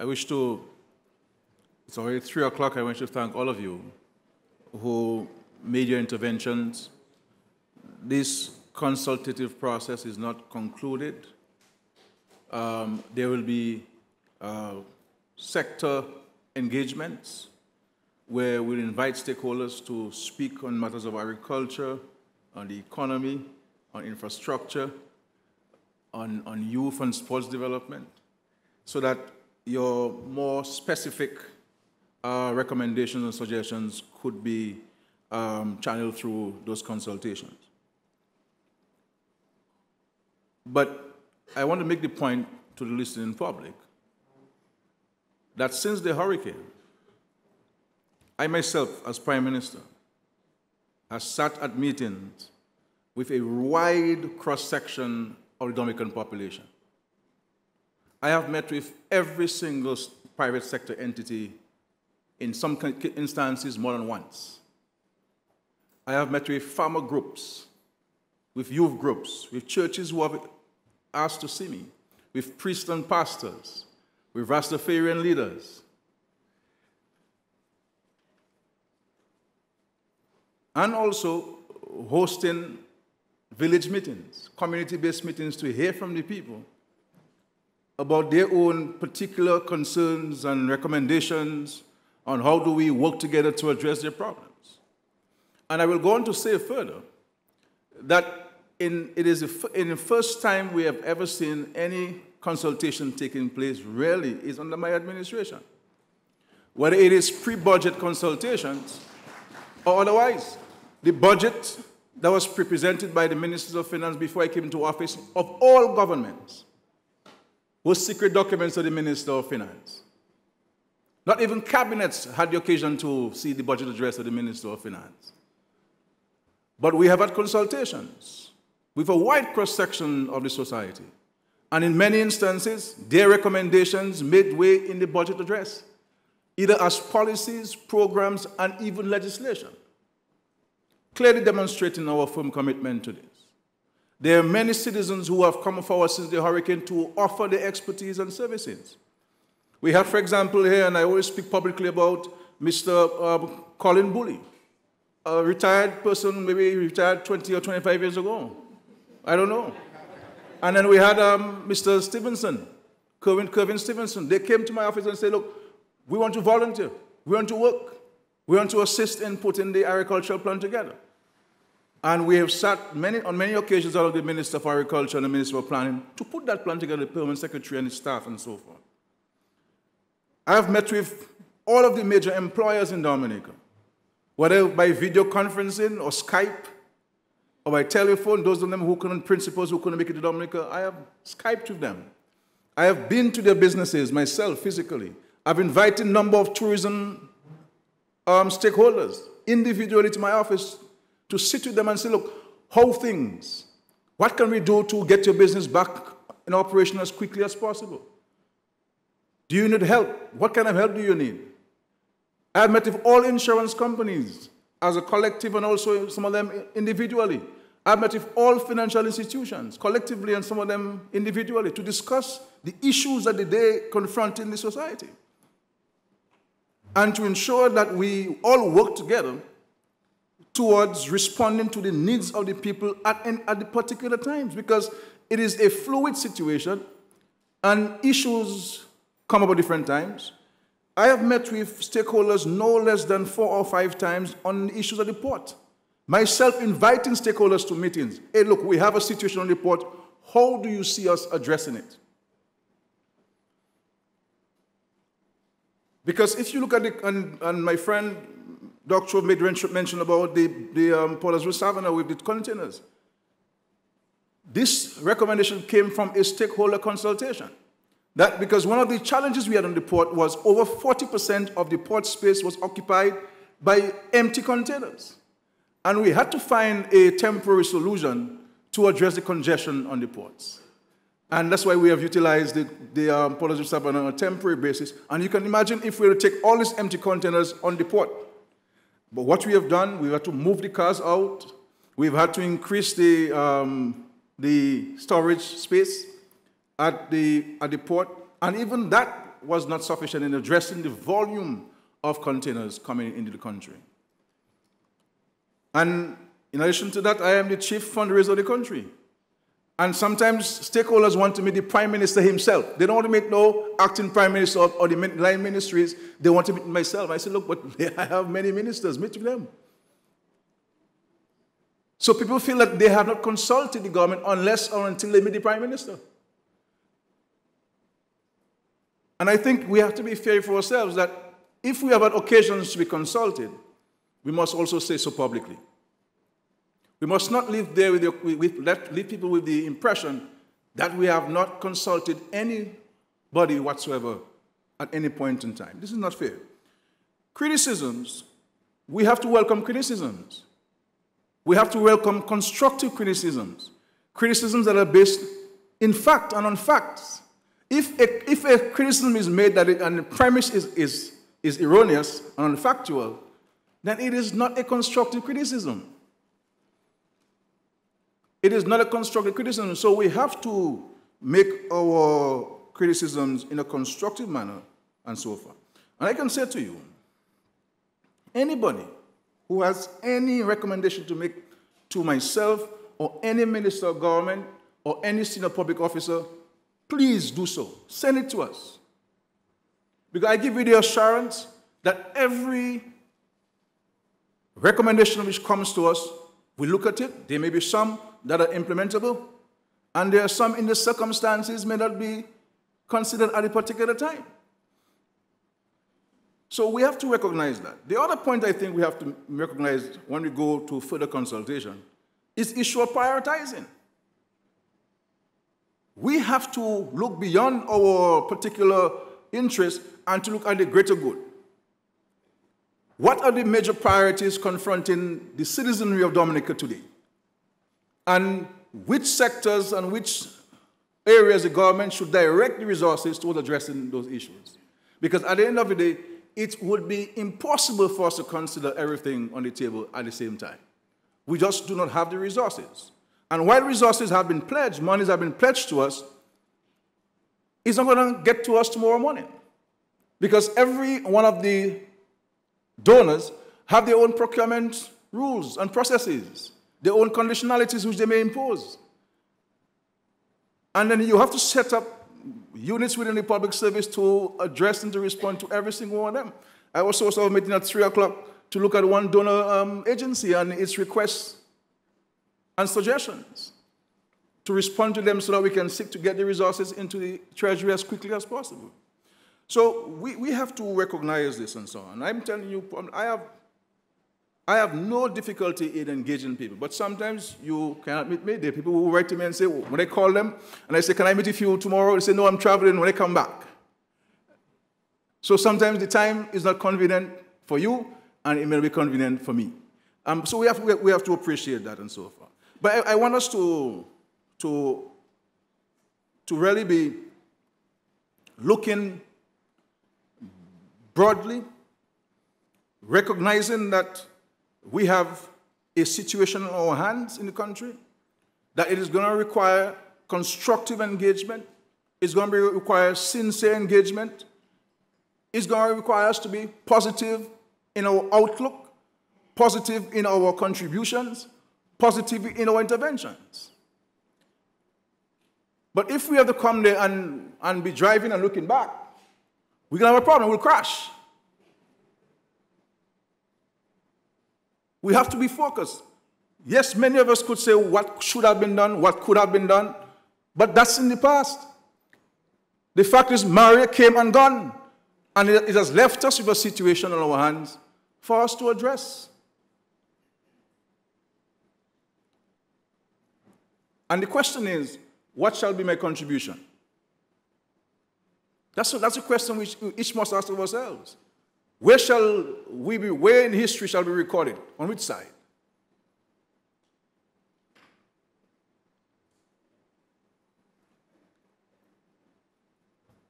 It's already 3 o'clock, I wish to thank all of you who made your interventions. This consultative process is not concluded. There will be sector engagements where we'll invite stakeholders to speak on matters of agriculture, on the economy, on infrastructure, on youth and sports development, so that your more specific recommendations and suggestions could be channeled through those consultations. But I want to make the point to the listening public that since the hurricane, I myself, as Prime Minister, have sat at meetings with a wide cross-section of the Dominican population. I have met with every single private sector entity, in some instances more than once. I have met with farmer groups, with youth groups, with churches who have asked to see me, with priests and pastors, with Rastafarian leaders. And also hosting village meetings, community-based meetings to hear from the people about their own particular concerns and recommendations on how do we work together to address their problems. And I will go on to say further that it is the first time we have ever seen any consultation taking place, really, is under my administration. Whether it is pre-budget consultations or otherwise. The budget that was presented by the Ministers of Finance before I came into office of all governments was secret documents of the Minister of Finance. Not even cabinets had the occasion to see the budget address of the Minister of Finance. But we have had consultations with a wide cross-section of the society. And in many instances, their recommendations made way in the budget address, either as policies, programs, and even legislation, clearly demonstrating our firm commitment to this. There are many citizens who have come forward since the hurricane to offer their expertise and services. We have, for example, here, and I always speak publicly about Mr. Colin Bully, a retired person, maybe retired 20 or 25 years ago. I don't know. And then we had Mr. Stevenson, Kervin Stevenson. They came to my office and said, look, we want to volunteer. We want to work. We want to assist in putting the agricultural plan together. And we have sat on many occasions out of the Minister for Agriculture and the Minister for Planning to put that plan together, the Permanent Secretary and his staff and so forth. I have met with all of the major employers in Dominica, whether by video conferencing or Skype or by telephone, those of them who couldn't, principals who couldn't make it to Dominica, I have Skyped with them. I have been to their businesses myself physically. I've invited a number of tourism stakeholders individually to my office to sit with them and say, look, how things, what can we do to get your business back in operation as quickly as possible? Do you need help? What kind of help do you need? I've met with all insurance companies as a collective and also some of them individually. I've met with all financial institutions collectively and some of them individually to discuss the issues that they confront in the society and to ensure that we all work together towards responding to the needs of the people at the particular times, because it is a fluid situation and issues come up at different times. I have met with stakeholders no less than 4 or 5 times on the issues at the port. Myself inviting stakeholders to meetings. Hey, look, we have a situation on the port. How do you see us addressing it? Because if you look at it, and my friend Dr. made mention about the Port Elizabeth Savannah with the containers. This recommendation came from a stakeholder consultation. That because one of the challenges we had on the port was over 40% of the port space was occupied by empty containers. And we had to find a temporary solution to address the congestion on the ports. And that's why we have utilized the Port Elizabeth Savannah on a temporary basis. And you can imagine if we were to take all these empty containers on the port. But what we have done, we've had to move the cars out. We've had to increase the storage space at the port. And even that was not sufficient in addressing the volume of containers coming into the country. And in addition to that, I am the chief fundraiser of the country. And sometimes stakeholders want to meet the Prime Minister himself. They don't want to meet no acting Prime Minister or the line ministries. They want to meet myself. I said, look, but I have many ministers. Meet with them. So people feel that they have not consulted the government unless or until they meet the Prime Minister. And I think we have to be fair for ourselves that if we have had occasions to be consulted, we must also say so publicly. We must not live there leave people with the impression that we have not consulted anybody whatsoever at any point in time. This is not fair. Criticisms, we have to welcome criticisms. We have to welcome constructive criticisms, criticisms that are based in fact and on facts. If a criticism is made and the premise is erroneous and unfactual, then it is not a constructive criticism. It is not a constructive criticism, so we have to make our criticisms in a constructive manner and so forth. And I can say to you, anybody who has any recommendation to make to myself or any minister of government or any senior public officer, please do so. Send it to us. Because I give you the assurance that every recommendation which comes to us, we look at it. There may be some that are implementable, and there are some in the circumstances may not be considered at a particular time. So we have to recognize that. The other point I think we have to recognize when we go to further consultation is issue of prioritizing. We have to look beyond our particular interests and to look at the greater good. What are the major priorities confronting the citizenry of Dominica today? And which sectors and which areas the government should direct the resources towards addressing those issues? Because at the end of the day, it would be impossible for us to consider everything on the table at the same time. We just do not have the resources. And while resources have been pledged, monies have been pledged to us, it's not going to get to us tomorrow morning. Because every one of the donors have their own procurement rules and processes, their own conditionalities which they may impose. And then you have to set up units within the public service to address and to respond to every single one of them. I also saw a meeting at 3 o'clock to look at one donor agency and its requests and suggestions, to respond to them so that we can seek to get the resources into the Treasury as quickly as possible. So we have to recognize this and so on. I'm telling you, I have no difficulty in engaging people, but sometimes you cannot meet me. There are people who write to me and say, when I call them, and I say, can I meet with you tomorrow? They say, no, I'm traveling when I come back. So sometimes the time is not convenient for you, and it may be convenient for me. So we have to appreciate that and so forth. But I want us to really be looking broadly, recognizing that we have a situation in our hands in the country, that it is going to require constructive engagement, it's going to require sincere engagement, it's going to require us to be positive in our outlook, positive in our contributions, positive in our interventions. But if we have to come there and be driving and looking back, we're going to have a problem, we'll crash. We have to be focused. Yes, many of us could say what should have been done, what could have been done, but that's in the past. The fact is, Maria came and gone, and it has left us with a situation on our hands for us to address. And the question is, what shall be my contribution? That's a question which we each must ask of ourselves. Where shall we be? Where in history shall be recorded? On which side?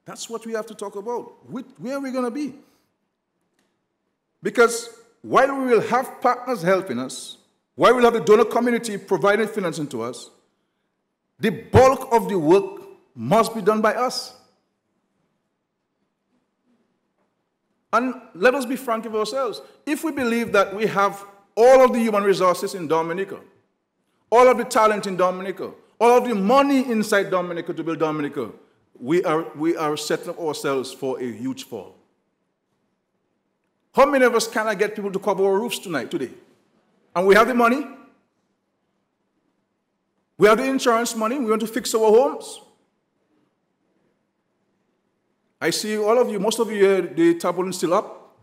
That's what we have to talk about. Where are we going to be? Because while we will have partners helping us, while we'll have the donor community providing financing to us, the bulk of the work must be done by us. And let us be frank with ourselves. If we believe that we have all of the human resources in Dominica, all of the talent in Dominica, all of the money inside Dominica to build Dominica, we are setting up ourselves for a huge fall. How many of us cannot get people to cover our roofs today? And we have the money. We have the insurance money. We want to fix our homes. I see all of you, most of you here, the tarpaulin still up.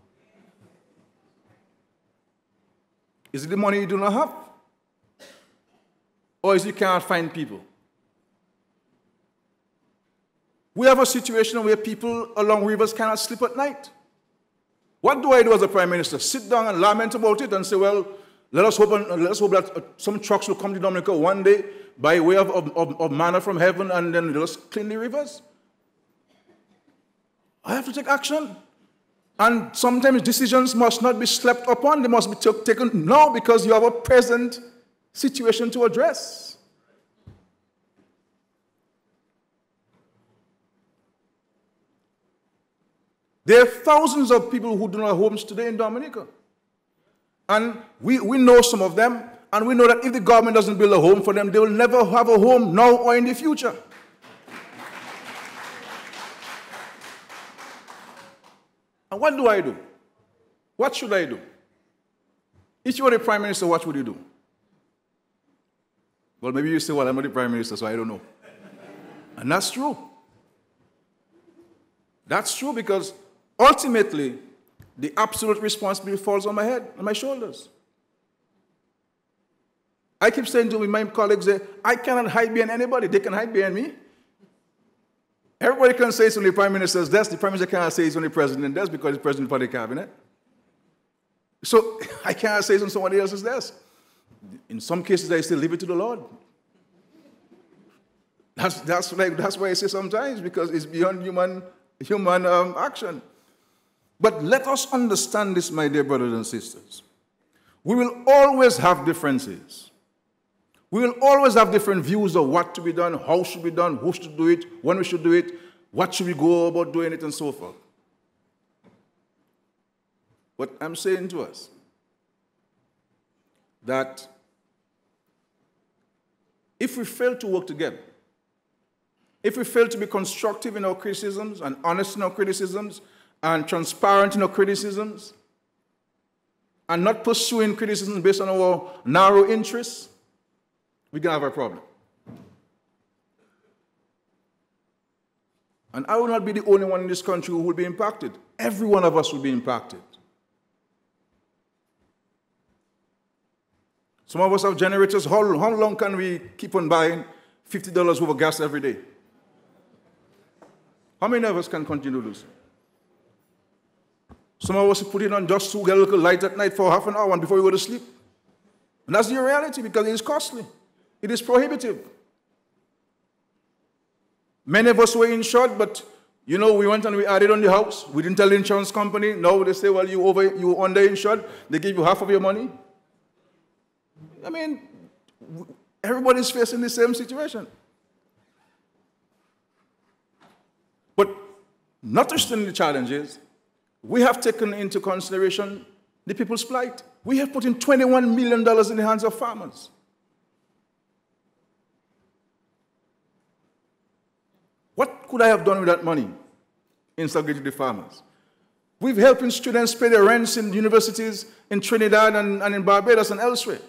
Is it the money you do not have? Or is it you cannot find people? We have a situation where people along rivers cannot sleep at night. What do I do as a prime minister? Sit down and lament about it and say, well, let us hope that some trucks will come to Dominica one day by way of manna from heaven, and then let us clean the rivers? I have to take action. And sometimes decisions must not be slept upon. They must be taken now because you have a present situation to address. There are thousands of people who do not have homes today in Dominica. And we know some of them, and we know that if the government doesn't build a home for them, they will never have a home now or in the future. And what do I do? What should I do? If you were the prime minister, what would you do? Well, maybe you say, well, I'm not the prime minister, so I don't know. And that's true. That's true because ultimately, the absolute responsibility falls on my head, on my shoulders. I keep saying to my colleagues, I cannot hide behind anybody. They can hide behind me. Everybody can say it's on the prime minister's desk. The prime minister cannot say it's on the president's desk because he's president of the cabinet. So I cannot say it's on somebody else's desk. In some cases, I still leave it to the Lord. That's why I say sometimes, because it's beyond human action. But let us understand this, my dear brothers and sisters. We will always have differences. We will always have different views of what to be done, how should be done, who should do it, when we should do it, what should we go about doing it, and so forth. But I'm saying to us that if we fail to work together, if we fail to be constructive in our criticisms and honest in our criticisms and transparent in our criticisms and not pursuing criticisms based on our narrow interests, we're going to have a problem. And I will not be the only one in this country who will be impacted. Every one of us will be impacted. Some of us have generators. How long can we keep on buying $50 worth of gas every day? How many of us can continue to do so? Some of us put it on just to get a little light at night for half an hour before we go to sleep. And that's the reality because it is costly. It is prohibitive. Many of us were insured, but we went and we added on the house. We didn't tell the insurance company. Now they say, well, you underinsured. They give you half of your money. I mean, everybody's facing the same situation. But notwithstanding the challenges, we have taken into consideration the people's plight. We have put in $21 million in the hands of farmers. What could I have done with that money instead of giving to the farmers? We've helped students pay their rents in universities in Trinidad and in Barbados and elsewhere.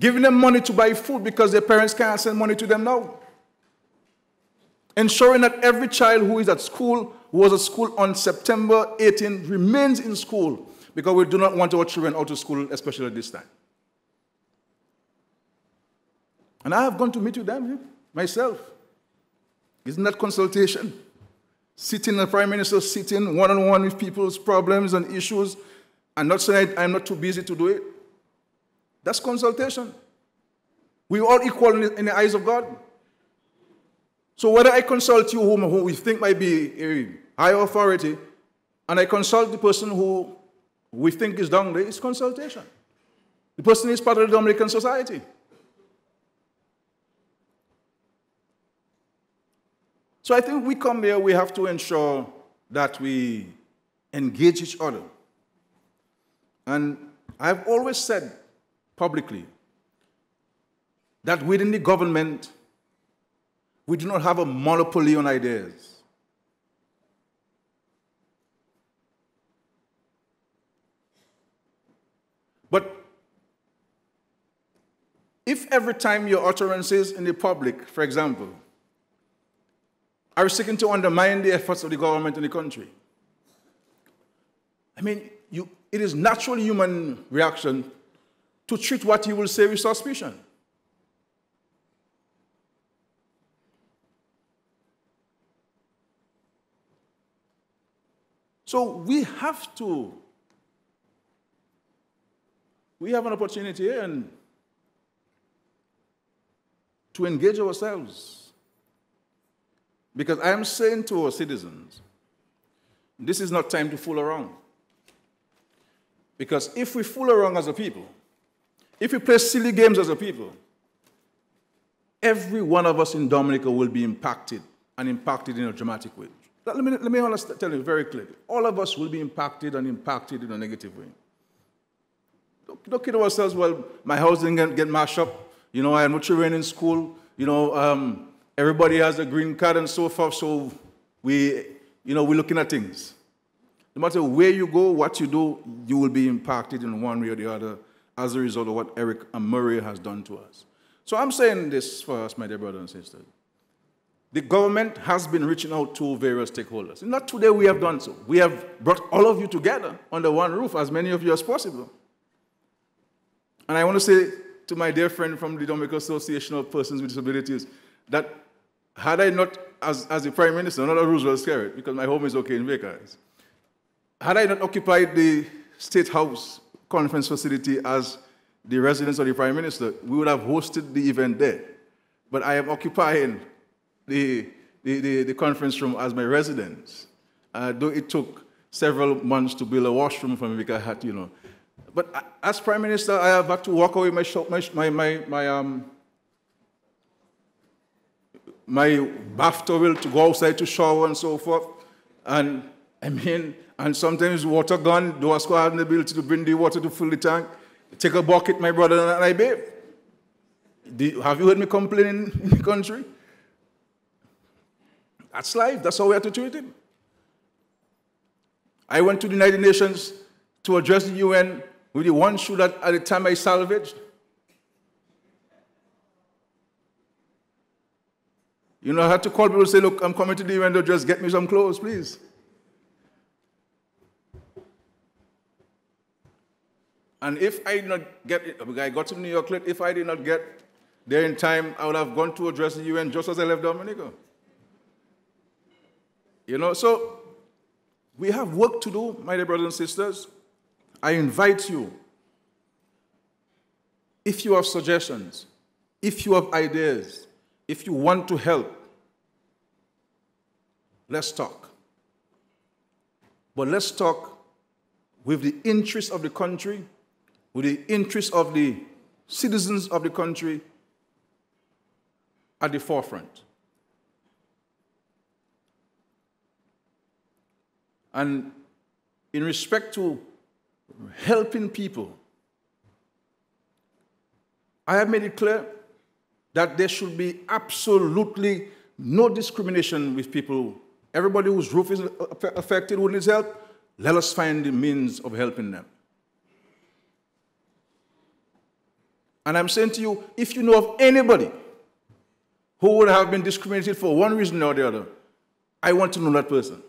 Giving them money to buy food because their parents can't send money to them now. Ensuring that every child who is at school, who was at school on September 18, remains in school because we do not want our children out of school, especially at this time. And I have gone to meet with them myself. Isn't that consultation? Sitting, the Prime Minister sitting one-on-one with people's problems and issues and not saying I'm not too busy to do it. That's consultation. We're all equal in the eyes of God. So whether I consult you who we think might be a higher authority, and I consult the person who we think is down there, it's consultation. The person is part of the Dominican society. So I think we come here, we have to ensure that we engage each other. And I've always said publicly that within the government, we do not have a monopoly on ideas. But if every time your utterances in the public, for example, are seeking to undermine the efforts of the government in the country, I mean, it is natural human reaction to treat what you will say with suspicion. So we have an opportunity here and to engage ourselves. Because I am saying to our citizens, this is not time to fool around. Because if we fool around as a people, if we play silly games as a people, every one of us in Dominica will be impacted, and impacted in a dramatic way. Let me tell you very clearly. All of us will be impacted and impacted in a negative way. Don't kid ourselves, well, my house didn't get mashed up, you know, I had no children in school, you know, everybody has a green card and so forth, so we're looking at things. No matter where you go, what you do, you will be impacted in one way or the other as a result of what Eric and Murray has done to us. So I'm saying this for us, my dear brothers and sisters. The government has been reaching out to various stakeholders. Not today we have done so. We have brought all of you together under one roof, as many of you as possible. And I want to say to my dear friend from the Dominica Association of Persons with Disabilities that had I not, as the Prime Minister, not a Roosevelt Skerrit, because my home is okay in Vegas, had I not occupied the State House conference facility as the residence of the Prime Minister, we would have hosted the event there. But I am occupying the conference room as my residence, though it took several months to build a washroom for me because I had, you know. But as Prime Minister, I have had to walk away my bath towel to go outside to shower and so forth. And I mean, and sometimes water gone, do I have the ability to bring the water to fill the tank, take a bucket, my brother, and I bathe. Have you heard me complaining in the country? That's life. That's how we have to treat it. I went to the United Nations to address the UN with the one shoe that at the time I salvaged. You know, I had to call people and say, look, I'm coming to the UN to just get me some clothes, please. And if I did not get it, I got to New York late, if I did not get there in time, I would have gone to address the UN just as I left Dominica. You know, so we have work to do, my dear brothers and sisters. I invite you, if you have suggestions, if you have ideas, if you want to help, let's talk. But let's talk with the interests of the country, with the interests of the citizens of the country at the forefront. And in respect to helping people, I have made it clear that there should be absolutely no discrimination with people. Everybody whose roof is affected who needs help, let us find the means of helping them. And I'm saying to you, if you know of anybody who would have been discriminated for one reason or the other, I want to know that person.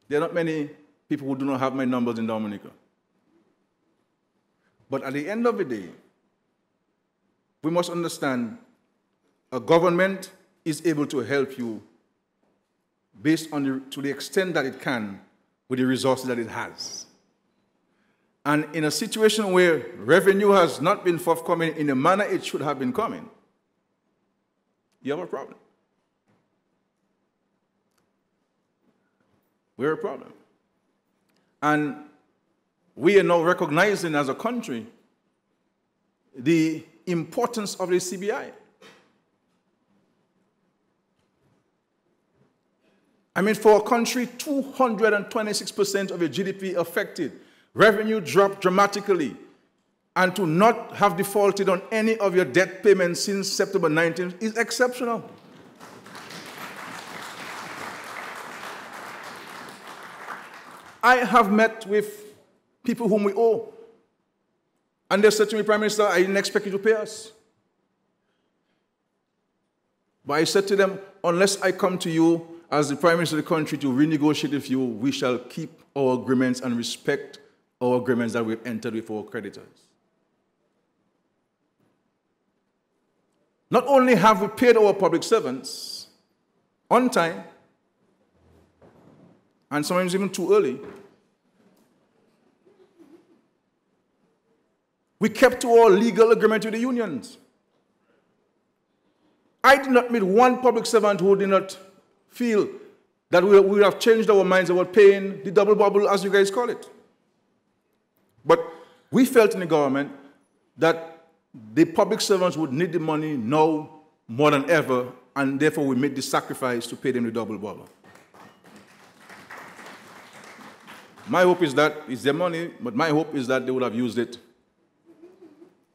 There are not many people who do not have my numbers in Dominica. But at the end of the day, we must understand a government is able to help you based on to the extent that it can with the resources that it has. And in a situation where revenue has not been forthcoming in the manner it should have been coming, you have a problem. We're a problem. And we are now recognizing as a country the importance of the CBI. I mean, for a country, 226% of your GDP affected, revenue dropped dramatically, and to not have defaulted on any of your debt payments since September 19th is exceptional. I have met with people whom we owe, and they said to me, Prime Minister, I didn't expect you to pay us. But I said to them, unless I come to you as the Prime Minister of the country to renegotiate with you, we shall keep our agreements and respect our agreements that we've entered with our creditors. Not only have we paid our public servants on time, and sometimes even too early, we kept to our legal agreement with the unions. I did not meet one public servant who did not feel that we would have changed our minds about paying the double bubble, as you guys call it. But we felt in the government that the public servants would need the money now more than ever, and therefore we made the sacrifice to pay them the double bubble. My hope is that it's their money, but my hope is that they would have used it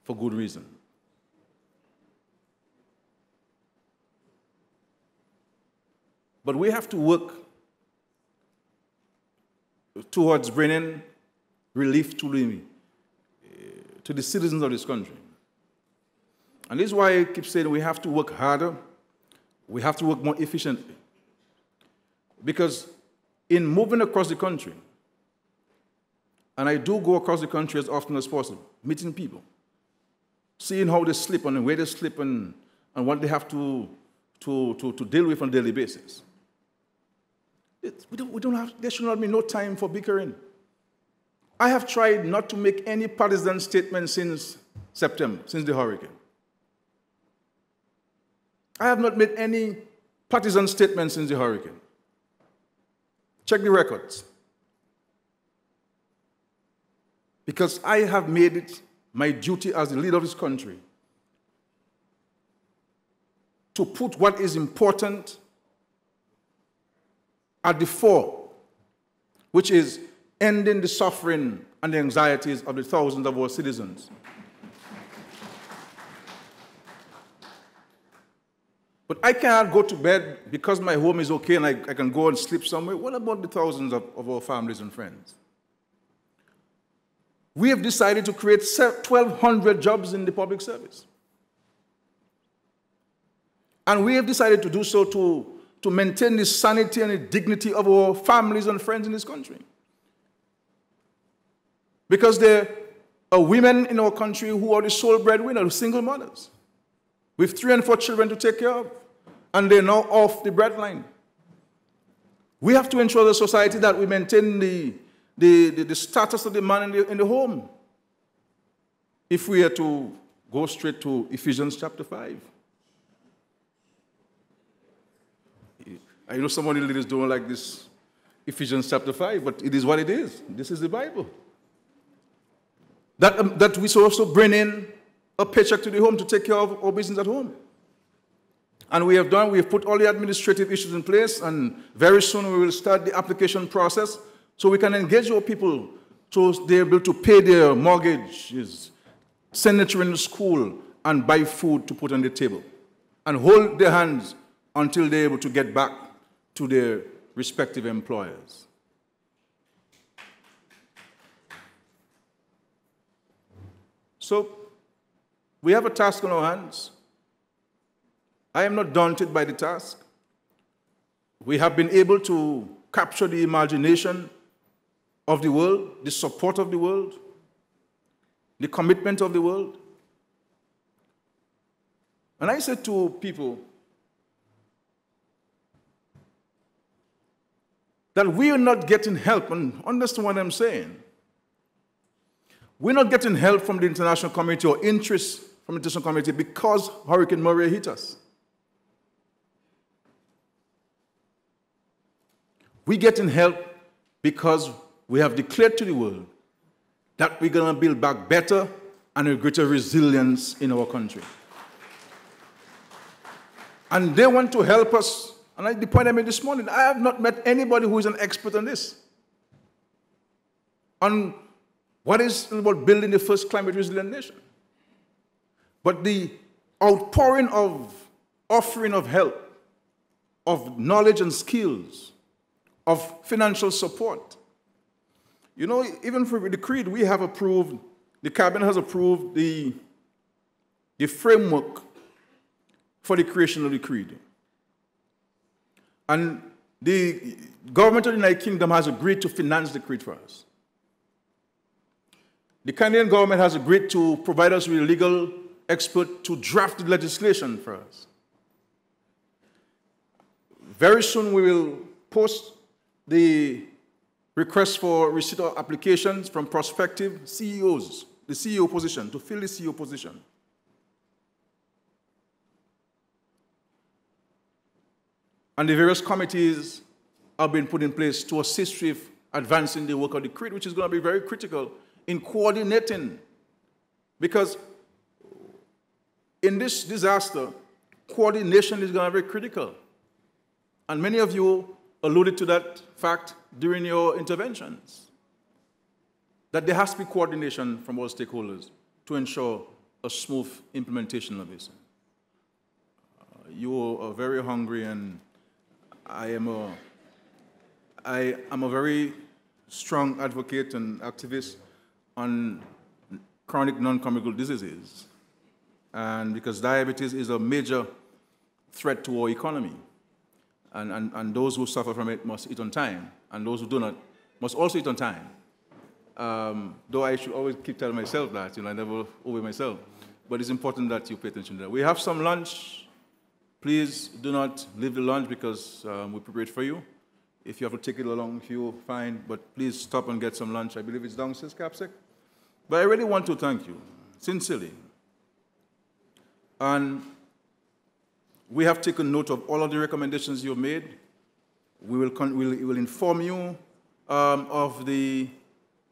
for good reason. But we have to work towards bringing relief to the citizens of this country. And this is why I keep saying we have to work harder, we have to work more efficiently. Because in moving across the country, and I do go across the country as often as possible, meeting people, seeing how they slip and where they slip and what they have to deal with on a daily basis. There should not be no time for bickering. I have tried not to make any partisan statements since September, since the hurricane. I have not made any partisan statements since the hurricane. Check the records. Because I have made it my duty as the leader of this country to put what is important at the fore, which is ending the suffering and the anxieties of the thousands of our citizens. But I cannot go to bed because my home is okay and I can go and sleep somewhere. What about the thousands of our families and friends? We have decided to create 1,200 jobs in the public service. And we have decided to do so to maintain the sanity and the dignity of our families and friends in this country. Because there are women in our country who are the sole breadwinners, single mothers, with 3 and 4 children to take care of, and they're now off the breadline. We have to ensure the society that we maintain the status of the man in the home. If we are to go straight to Ephesians chapter 5. I know some of the leaders don't like this Ephesians chapter 5, but it is what it is. This is the Bible. That we should also bring in a paycheck to the home to take care of our business at home. And we have put all the administrative issues in place, and very soon we will start the application process so we can engage our people so they're able to pay their mortgages, send their children to school, and buy food to put on the table, and hold their hands until they're able to get back to their respective employers. So, we have a task on our hands. I am not daunted by the task. We have been able to capture the imagination of the world, the support of the world, the commitment of the world. And I said to people that we are not getting help, and understand what I'm saying. We're not getting help from the international community or interest from the international community because Hurricane Maria hit us. We're getting help because we have declared to the world that we're going to build back better and a greater resilience in our country. And they want to help us, And the point I made this morning, I have not met anybody who is an expert on this. On what is about building the first climate resilient nation. But the outpouring of offering of help, of knowledge and skills, of financial support. You know, even for the Creed, we have approved, the Cabinet has approved the framework for the creation of the Creed. And the government of the United Kingdom has agreed to finance the Creed for us. The Canadian government has agreed to provide us with a legal expert to draft the legislation for us. Very soon we will post the request for receipt of applications from prospective CEOs, the CEO position, to fill the CEO position. And the various committees have been put in place to assist with advancing the work of the Creed, which is going to be very critical in coordinating. Because in this disaster, coordination is going to be very critical. And many of you alluded to that fact during your interventions, that there has to be coordination from all stakeholders to ensure a smooth implementation of this. You are very hungry, and I am a very strong advocate and activist on chronic non-communicable diseases, and because diabetes is a major threat to our economy, and those who suffer from it must eat on time, and those who do not must also eat on time. Though I should always keep telling myself that, I never over myself, but it's important that you pay attention to that. We have some lunch. Please do not leave the lunch because we prepared for you. If you have to take it along with you, fine, but please stop and get some lunch. I believe it's downstairs, Capsec. But I really want to thank you, sincerely. And we have taken note of all of the recommendations you've made. We will inform you of the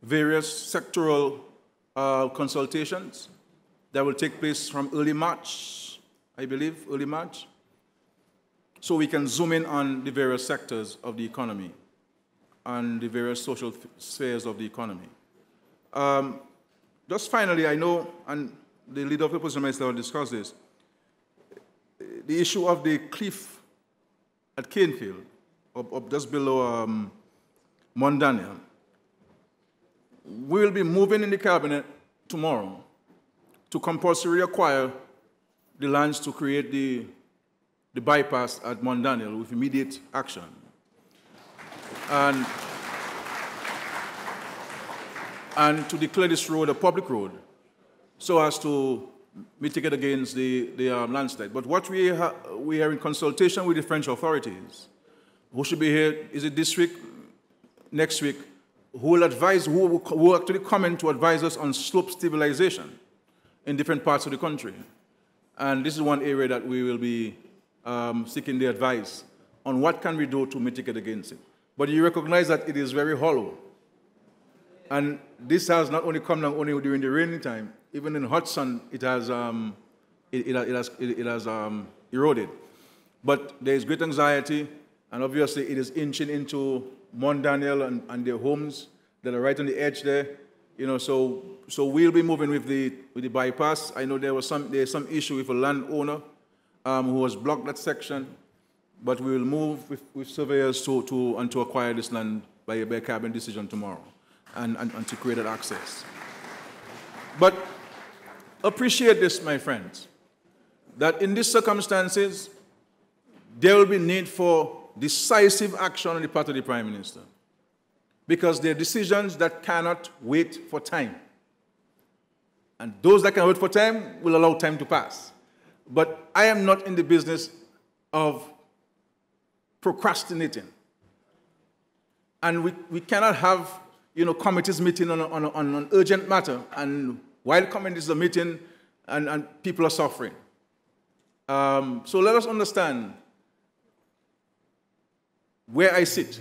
various sectoral consultations that will take place from early March, I believe, early March, so we can zoom in on the various sectors of the economy and the various social spheres of the economy. Just finally, I know, and the leader of the opposition and myself discussed this, the issue of the cliff at Canefield, up just below Mount Daniel. We'll be moving in the Cabinet tomorrow to compulsorily acquire the lands to create the bypass at Mount Daniel with immediate action. And to declare this road a public road so as to mitigate against the landslide. But what we are in consultation with the French authorities, who should be here, is it this week, next week, who will advise, who will actually come in to advise us on slope stabilization in different parts of the country. And this is one area that we will be seeking the advice on what can we do to mitigate against it. But you recognize that it is very hollow. And this has not only come down only during the rainy time, even in hot sun, it has eroded. But there is great anxiety, and obviously it is inching into Mount Daniel and their homes that are right on the edge there. So we'll be moving with the bypass. I know there's some issue with a landowner who has blocked that section, but we will move with surveyors to acquire this land by a cabinet decision tomorrow, and to create that access. But appreciate this, my friends, that in these circumstances, there will be need for decisive action on the part of the Prime Minister, because there are decisions that cannot wait for time. And those that can wait for time will allow time to pass. But I am not in the business of procrastinating. And we cannot have committees meeting on an urgent matter, and while committees are meeting and people are suffering. So let us understand where I sit,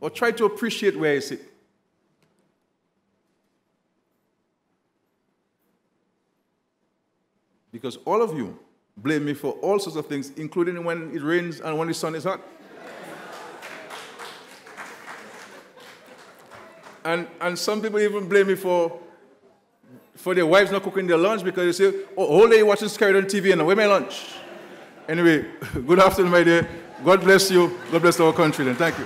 or try to appreciate where I sit. Because all of you blame me for all sorts of things, including when it rains and when the sun is hot. And some people even blame me for their wives not cooking their lunch because they say, oh, whole day you're watching Skerrit on TV and where's my lunch? Anyway, good afternoon, my dear. God bless you. God bless our country, then. Thank you.